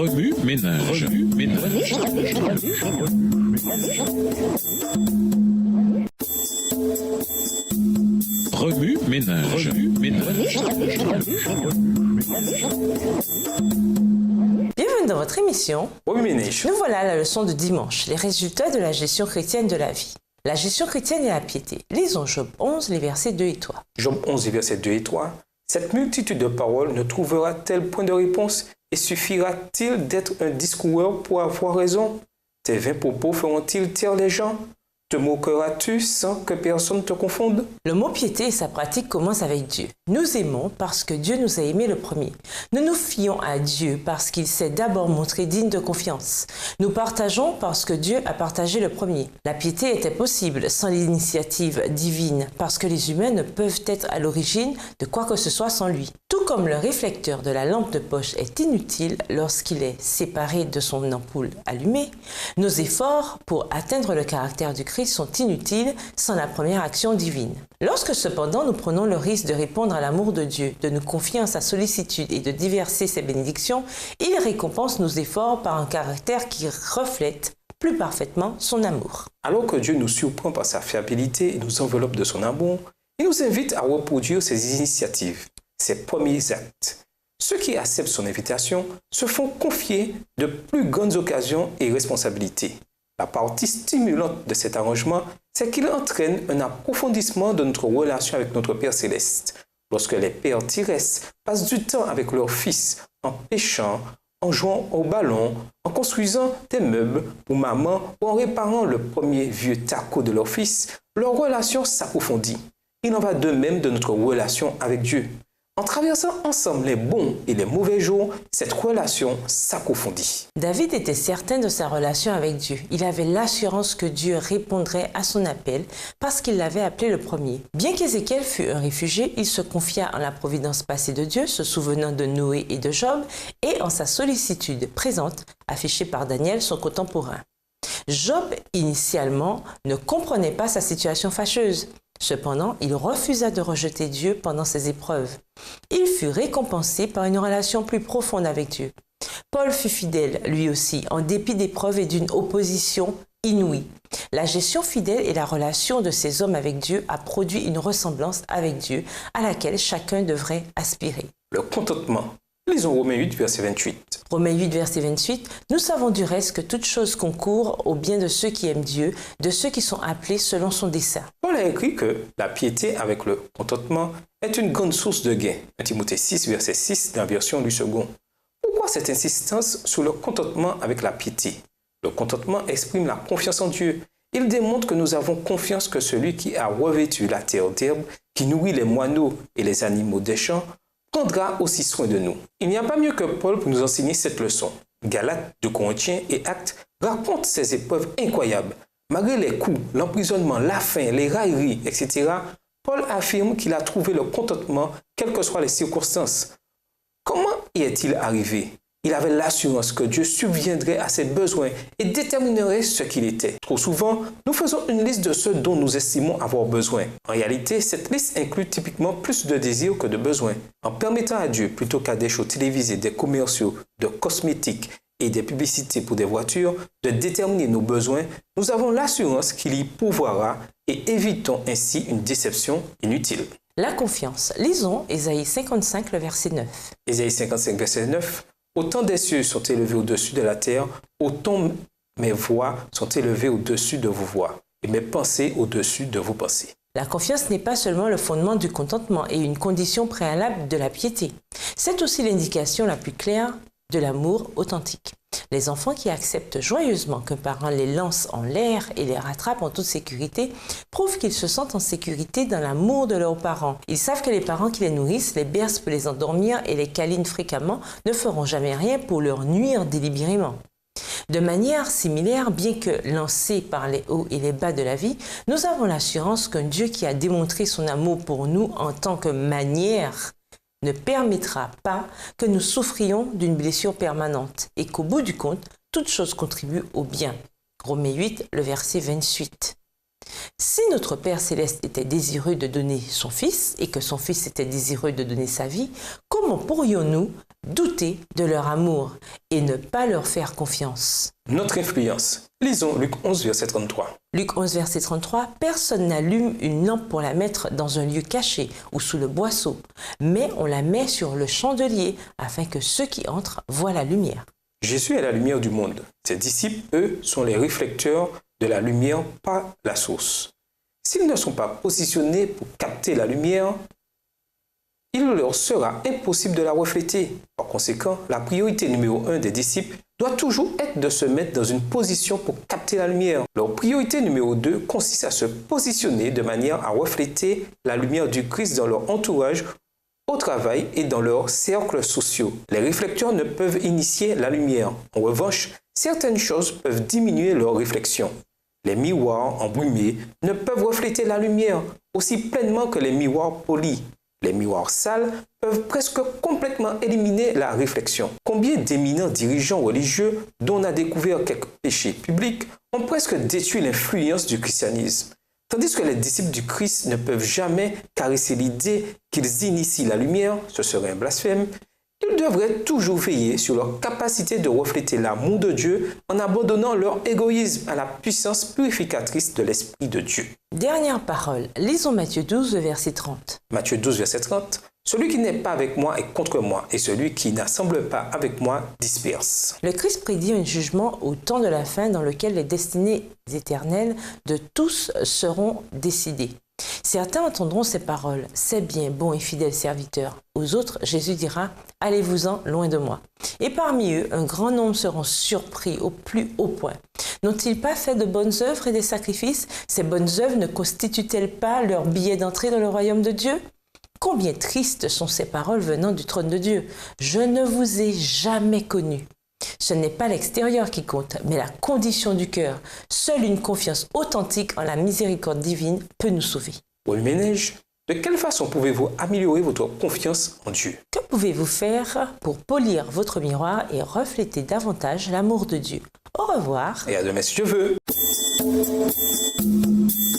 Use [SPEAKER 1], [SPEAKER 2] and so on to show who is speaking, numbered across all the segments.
[SPEAKER 1] Remue ménage. Remue ménage.
[SPEAKER 2] Bienvenue dans votre émission.
[SPEAKER 3] Remue ménage.
[SPEAKER 2] Nous voilà à la leçon de dimanche, les résultats de la gestion chrétienne de la vie. La gestion chrétienne et la piété. Lisons Job 11, les versets 2 et 3.
[SPEAKER 3] Job 11, les versets 2 et 3. Cette multitude de paroles ne trouvera-t-elle point de réponse et suffira-t-il d'être un discoureur pour avoir raison? Tes vains propos feront-ils taire les gens? Te moqueras-tu sans que personne te confonde?
[SPEAKER 2] Le mot piété et sa pratique commencent avec Dieu. Nous aimons parce que Dieu nous a aimés le premier. Nous nous fions à Dieu parce qu'il s'est d'abord montré digne de confiance. Nous partageons parce que Dieu a partagé le premier. La piété était possible sans l'initiative divine parce que les humains ne peuvent être à l'origine de quoi que ce soit sans lui. Tout comme le réflecteur de la lampe de poche est inutile lorsqu'il est séparé de son ampoule allumée, nos efforts pour atteindre le caractère du Christ sont inutiles sans la première action divine. Lorsque cependant nous prenons le risque de répondre à l'amour de Dieu, de nous confier en sa sollicitude et de déverser ses bénédictions, il récompense nos efforts par un caractère qui reflète plus parfaitement son amour.
[SPEAKER 3] Alors que Dieu nous surprend par sa fiabilité et nous enveloppe de son amour, il nous invite à reproduire ses initiatives, ses premiers actes. Ceux qui acceptent son invitation se font confier de plus grandes occasions et responsabilités. La partie stimulante de cet arrangement, c'est qu'il entraîne un approfondissement de notre relation avec notre Père Céleste. Lorsque les pères terrestres passent du temps avec leurs fils en pêchant, en jouant au ballon, en construisant des meubles pour maman ou en réparant le premier vieux taco de leur fils, leur relation s'approfondit. Il en va de même de notre relation avec Dieu. En traversant ensemble les bons et les mauvais jours, cette relation s'approfondit.
[SPEAKER 2] David était certain de sa relation avec Dieu. Il avait l'assurance que Dieu répondrait à son appel parce qu'il l'avait appelé le premier. Bien qu'Ézéchiel fût un réfugié, il se confia en la providence passée de Dieu, se souvenant de Noé et de Job, et en sa sollicitude présente, affichée par Daniel, son contemporain. Job, initialement, ne comprenait pas sa situation fâcheuse. Cependant, il refusa de rejeter Dieu pendant ses épreuves. Il fut récompensé par une relation plus profonde avec Dieu. Paul fut fidèle, lui aussi, en dépit d'épreuves et d'une opposition inouïe. La gestion fidèle et la relation de ces hommes avec Dieu a produit une ressemblance avec Dieu à laquelle chacun devrait aspirer.
[SPEAKER 3] Le contentement. Lisons Romains 8, verset 28.
[SPEAKER 2] Romains 8, verset 28. Nous savons du reste que toute chose concourt au bien de ceux qui aiment Dieu, de ceux qui sont appelés selon son dessein.
[SPEAKER 3] Paul a écrit que la piété avec le contentement est une grande source de gain. 1 Timothée 6, verset 6, dans la version du second. Pourquoi cette insistance sur le contentement avec la piété? Le contentement exprime la confiance en Dieu. Il démontre que nous avons confiance que celui qui a revêtu la terre d'herbe, qui nourrit les moineaux et les animaux des champs, prendra aussi soin de nous. Il n'y a pas mieux que Paul pour nous enseigner cette leçon. Galates, 2 Corinthiens et Actes racontent ces épreuves incroyables. Malgré les coups, l'emprisonnement, la faim, les railleries, etc., Paul affirme qu'il a trouvé le contentement, quelles que soient les circonstances. Comment y est-il arrivé? Il avait l'assurance que Dieu subviendrait à ses besoins et déterminerait ce qu'il était. Trop souvent, nous faisons une liste de ceux dont nous estimons avoir besoin. En réalité, cette liste inclut typiquement plus de désirs que de besoins. En permettant à Dieu, plutôt qu'à des shows télévisés, des commerciaux, de cosmétiques et des publicités pour des voitures, de déterminer nos besoins, nous avons l'assurance qu'il y pourvoira et évitons ainsi une déception inutile.
[SPEAKER 2] La confiance. Lisons Ésaïe 55, le verset 9.
[SPEAKER 3] Ésaïe 55, verset 9. Autant des cieux sont élevés au-dessus de la terre, autant mes voix sont élevées au-dessus de vos voix, et mes pensées au-dessus de vos pensées.
[SPEAKER 2] La confiance n'est pas seulement le fondement du contentement et une condition préalable de la piété. C'est aussi l'indication la plus claire de l'amour authentique. Les enfants qui acceptent joyeusement qu'un parent les lance en l'air et les rattrape en toute sécurité prouvent qu'ils se sentent en sécurité dans l'amour de leurs parents. Ils savent que les parents qui les nourrissent, les bercent pour les endormir et les câlinent fréquemment ne feront jamais rien pour leur nuire délibérément. De manière similaire, bien que lancés par les hauts et les bas de la vie, nous avons l'assurance qu'un Dieu qui a démontré son amour pour nous en tant que manière ne permettra pas que nous souffrions d'une blessure permanente et qu'au bout du compte, toute chose contribue au bien. Romains 8, le verset 28. Si notre Père Céleste était désireux de donner son Fils et que son Fils était désireux de donner sa vie, comment pourrions-nous douter de leur amour et ne pas leur faire confiance.
[SPEAKER 3] Notre influence. Lisons Luc 11, verset 33.
[SPEAKER 2] Luc 11, verset 33, « Personne n'allume une lampe pour la mettre dans un lieu caché ou sous le boisseau, mais on la met sur le chandelier afin que ceux qui entrent voient la lumière. »
[SPEAKER 3] Jésus est la lumière du monde. Ses disciples, eux, sont les réflecteurs de la lumière, pas la source. S'ils ne sont pas positionnés pour capter la lumière, il leur sera impossible de la refléter. Par conséquent, la priorité numéro 1 des disciples doit toujours être de se mettre dans une position pour capter la lumière. Leur priorité numéro 2 consiste à se positionner de manière à refléter la lumière du Christ dans leur entourage, au travail et dans leurs cercles sociaux. Les réflecteurs ne peuvent initier la lumière. En revanche, certaines choses peuvent diminuer leur réflexion. Les miroirs embrumés ne peuvent refléter la lumière aussi pleinement que les miroirs polis. Les miroirs sales peuvent presque complètement éliminer la réflexion. Combien d'éminents dirigeants religieux dont on a découvert quelques péchés publics ont presque détruit l'influence du christianisme, tandis que les disciples du Christ ne peuvent jamais caresser l'idée qu'ils initient la lumière, ce serait un blasphème. Ils devraient toujours veiller sur leur capacité de refléter l'amour de Dieu en abandonnant leur égoïsme à la puissance purificatrice de l'Esprit de Dieu.
[SPEAKER 2] Dernière parole, lisons Matthieu 12, verset 30.
[SPEAKER 3] Matthieu 12, verset 30. « Celui qui n'est pas avec moi est contre moi, et celui qui n'assemble pas avec moi disperse. »
[SPEAKER 2] Le Christ prédit un jugement au temps de la fin dans lequel les destinées éternelles de tous seront décidées. Certains entendront ces paroles, « C'est bien, bon et fidèle serviteur. » Aux autres, Jésus dira, « Allez-vous-en loin de moi. » Et parmi eux, un grand nombre seront surpris au plus haut point. N'ont-ils pas fait de bonnes œuvres et des sacrifices? Ces bonnes œuvres ne constituent-elles pas leur billet d'entrée dans le royaume de Dieu? Combien tristes sont ces paroles venant du trône de Dieu. Je ne vous ai jamais connu. Ce n'est pas l'extérieur qui compte, mais la condition du cœur. Seule une confiance authentique en la miséricorde divine peut nous sauver.
[SPEAKER 3] Paul Ménage, de quelle façon pouvez-vous améliorer votre confiance en Dieu?
[SPEAKER 2] Que pouvez-vous faire pour polir votre miroir et refléter davantage l'amour de Dieu? Au revoir.
[SPEAKER 3] Et à demain si Dieu veut.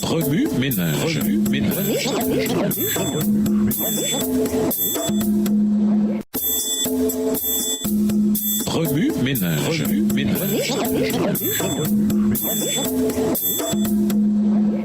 [SPEAKER 1] Remue ménage. Remue ménage. Remue ménage. Remue ménage.